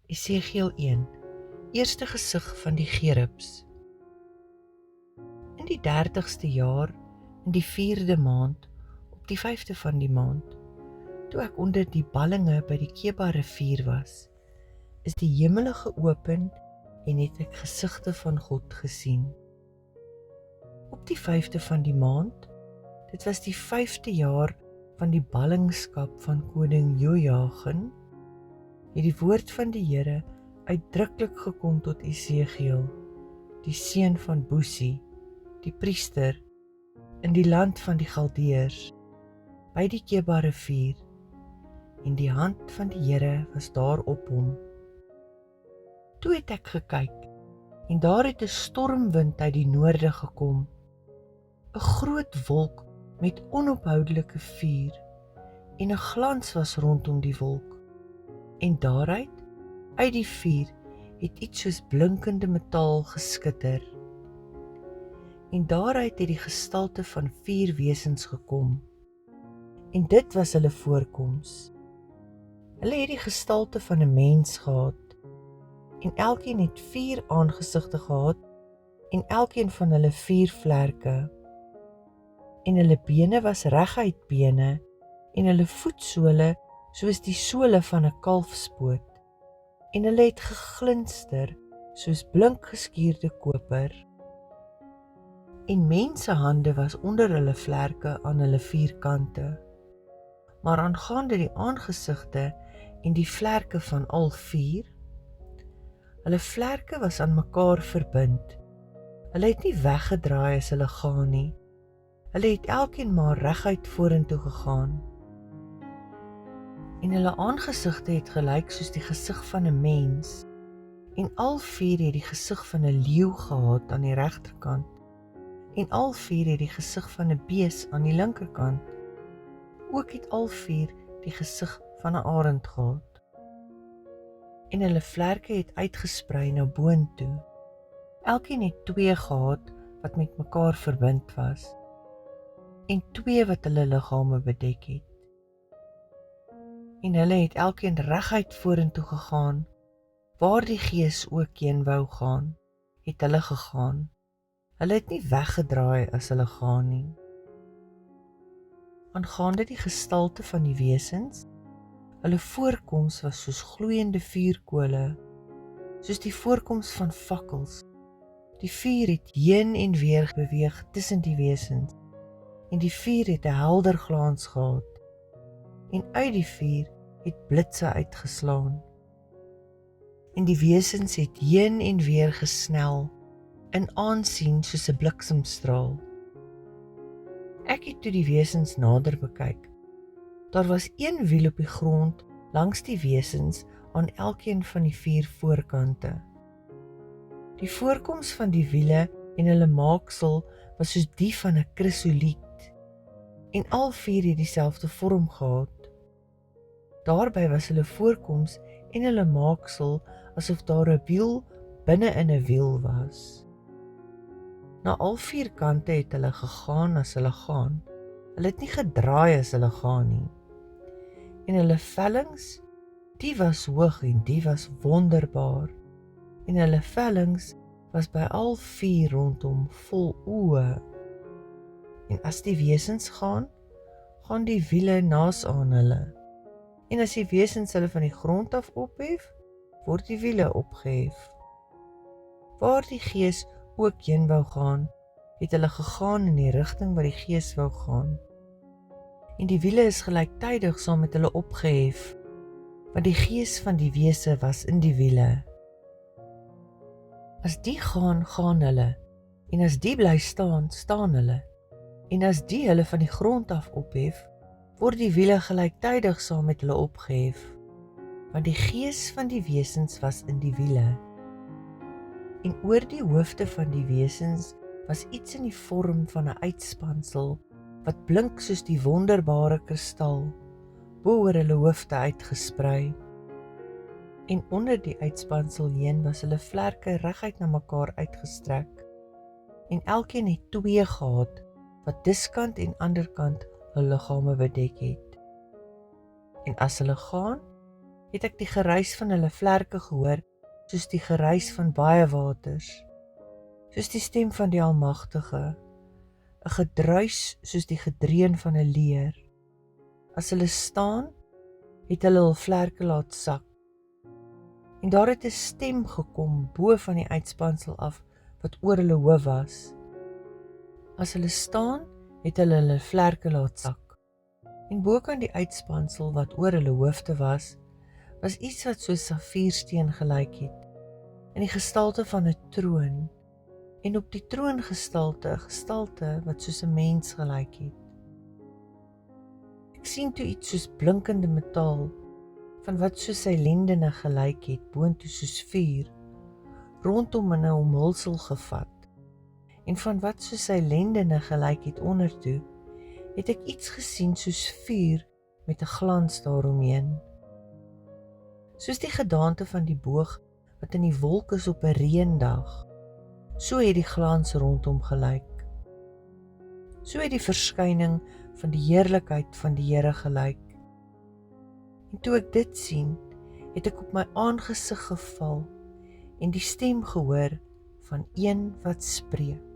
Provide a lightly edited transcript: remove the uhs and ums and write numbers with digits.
Esegiel 1, eerste gesig van die gerubs. In die 30ste jaar, in die 4de maand, op die 5de van die maand, toe ek onder die ballinge by die Keba rivier was, is die hemele geopen en het ek gesigte van God gesien. Op die 5de van die maand, dit was die 5de jaar van die ballingskap van koning Jojagin, het die woord van die Here uitdruklik gekom tot Esegiel, die seun van Busi, die priester, in die land van die Galdeërs, by die Keba rivier, en die hand van die Here was daar op hom. Toe het ek gekyk, en daar het 'n stormwind uit die noorde gekom, 'n groot wolk met onophoudelike vuur, en 'n glans was rondom die wolk, en daaruit, uit die vuur, het iets soos blinkende metaal geskitter. En daaruit het die gestalte van 4 wesens gekom, en dit was hulle voorkoms. Hulle het die gestalte van 'n mens gehad, en elkeen het 4 aangesigte gehad, en elkeen van hulle 4 vlerke. En hulle bene was reguit bene, en hulle voetsole soos die sole van 'n kalfspoot, en hulle het geglinster soos blink geskuurde koper. En mensehande was onder hulle vlerke aan hulle 4 kante, maar aangaande die aangesigte en die vlerke van al 4, hulle vlerke was aan mekaar verbind. Hulle het nie weggedraai as hulle gaan nie. Hulle het elkeen maar reguit vorentoe gegaan. En hulle aangesigte het gelyk soos die gesig van 'n mens, en al 4 het die gesig van 'n leeu gehad aan die regterkant, en al 4 het die gesig van 'n bees aan die linkerkant. Ook het al 4 die gesig van 'n arend gehad. En hulle vlerke het uitgesprei na boontoe. Elkeen het 2 gehad wat met mekaar verbind was, en 2 wat hulle liggame bedek het. En hulle het elkeen reguit vorentoe gegaan, waar die Gees ook heen wou gaan, het hulle gegaan. Hulle het nie weggedraai as hulle gaan nie. Aangaande die gestalte van die wesens, hulle voorkoms was soos gloeiende vuurkole, soos die voorkoms van fakkels. Die vuur het heen en weer beweeg tussen die wesens, en die vuur het 'n helder glans gehad, en uit die vuur het blitse uitgeslaan. En die wesens het heen en weer gesnel, in aansien soos 'n bliksemstraal. Ek het toe die wesens nader bekyk. Daar was 1 wiel op die grond langs die wesens aan elkeen van die 4 voorkante. Die voorkoms van die wiele en hulle maaksel was soos die van 'n krisoliet, en al 4 het dieselfde vorm gehad. Daarby was hulle voorkoms en hulle maaksel asof daar 'n wiel binne in 'n wiel was. Na al 4 kante het hulle gegaan as hulle gaan. Hulle het nie gedraai as hulle gaan nie. En hulle vellings, die was hoog en die was wonderbaar. En hulle vellings was by al 4 rondom vol oë. En as die wesens gaan, gaan die wiele naas aan hulle. En as die wesens hulle van die grond af ophef, word die wiele opgehef. Waar die Gees ook heen wou gaan, het hulle gegaan in die rigting waar die Gees wou gaan. En die wiele is gelyktydig saam met hulle opgehef, want die Gees van die wese was in die wiele. As die gaan, gaan hulle, en as die bly staan, staan hulle, en as die hulle van die grond af ophef, word die wiele gelyktydig saam met hulle opgehef, want die Gees van die wesens was in die wiele. En oor die hoofde van die wesens was iets in die vorm van 'n uitspansel, wat blink soos die wonderbare kristal, bo oor hulle hoofde uitgesprei. En onder die uitspansel heen was hulle vlerke reguit na mekaar uitgestrek, en elkeen het 2 gehad, wat diskant en anderkant hulle liggame bedek het. En as hulle gaan, het ek die geruis van hulle vlerke gehoor, soos die geruis van baie waters, soos die stem van die Almagtige, 'n gedruis soos die gedreun van 'n leer. As hulle staan, het hulle hul vlerke laat sak. En daar het 'n stem gekom bo van die uitspansel af wat oor hulle hoof was. As hulle staan, het hulle hulle vlerke laat sak. En bo kan die uitspansel wat oor hulle hoofde was iets wat soos safiersteen gelyk het, in die gestalte van 'n troon, en op die troongestalte 'n gestalte wat soos 'n mens gelyk het. Ek sien toe iets soos blinkende metaal, van wat soos sy lendene gelyk het, boontoe soos vuur, rondom in 'n omhulsel gevat, en van wat soos sy lendene gelyk het ondertoe, het ek iets gesien soos vuur met 'n glans daaromheen. Soos die gedaante van die boog wat in die wolk is op 'n reëndag, so het die glans rondom gelyk. So het die verskyning van die heerlikheid van die Here gelyk. En toe ek dit sien, het ek op my aangesig geval en die stem gehoor van een wat spreek.